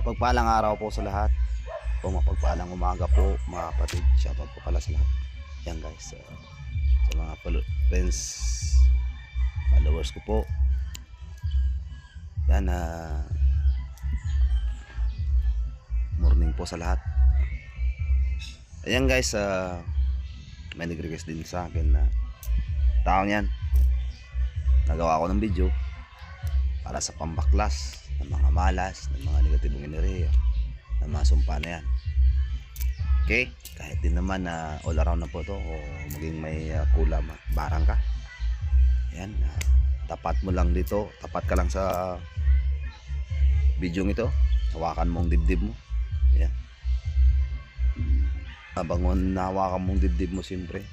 Mapagpalang araw po sa lahat. Mapagpalang umaga po mga kapatid. Shoutout po pala sa lahat. Yan guys. Sa mga friends, followers ko po. Yan morning po sa lahat. Ayan guys, may nag-request din sa akin na taong yan. Nagawa ko ng video para sa pambaklas ng mga malas, ng mga negatibong enerhiya, ng mga sumpa na yan. Okay, kahit din naman na all around na po to o maging may kulam, barang ka. Yan, tapat mo lang dito, tapat ka lang sa video ito, hawakan mong dibdib mo. Yan. Habang nahawakan mong dibdib mo, siyempre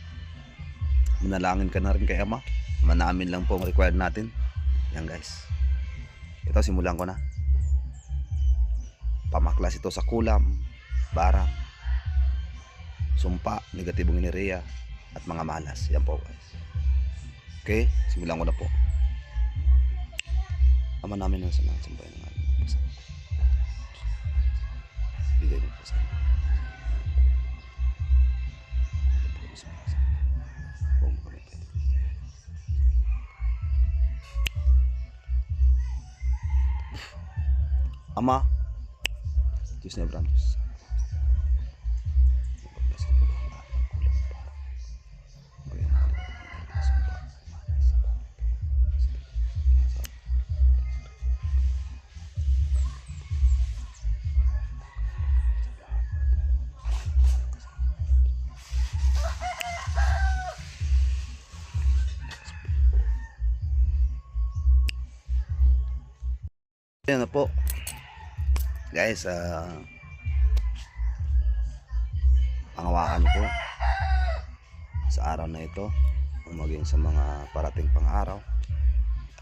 manalangin ka na rin kay Ama. Manamin lang po ang required natin. Yan guys, ito simulan ko na. Pamaklas ito sa kulam, barang, sumpa, negatibong enerhiya at mga malas. Yan po guys. Okay, simulan ko na po. Ama namin ang sanang sampay ng alam mo. Bigay mo po sa amin. Ama, Diyos na Abraham, ayan na po guys. Pangawakan po sa araw na ito o maging sa mga parating pang araw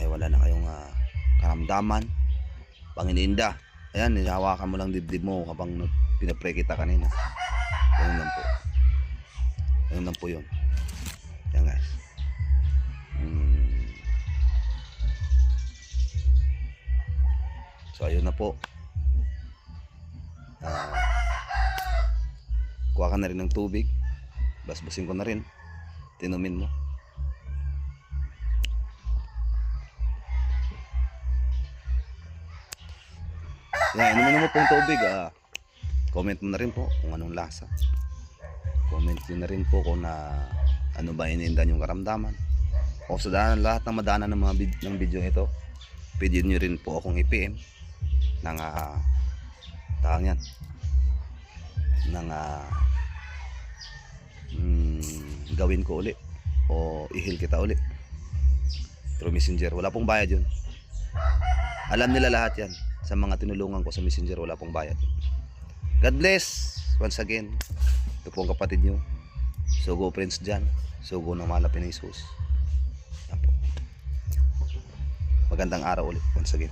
ay wala na kayong karamdaman, pangininda. Ayan, hawakan mo lang dibdib mo kapag pinapre kita kanina. Ganun lang po, ganun lang po yun. Ayan guys. So ayun na po. Kuha ka na rin ng tubig, basbasin ko na rin, tinumin mo. Yan, inumin mo po yung tubig. Comment mo na rin po kung anong lasa. Comment nyo na rin po kung ano ba inindan yung karamdaman. O sa lahat ng madaanan ng mga ng video ito, pwede nyo rin po akong i-PM ng tawag yan, ng gawin ko uli o i-heal kita uli through messenger. Wala pong bayad yun. Alam nila lahat yan. Sa mga tinulungan ko sa messenger, wala pong bayad. God bless once again. Ito po ang kapatid nyo, Sugo Prince Jan, Sugo ng Malapin na Jesus. Magandang araw ulit once again.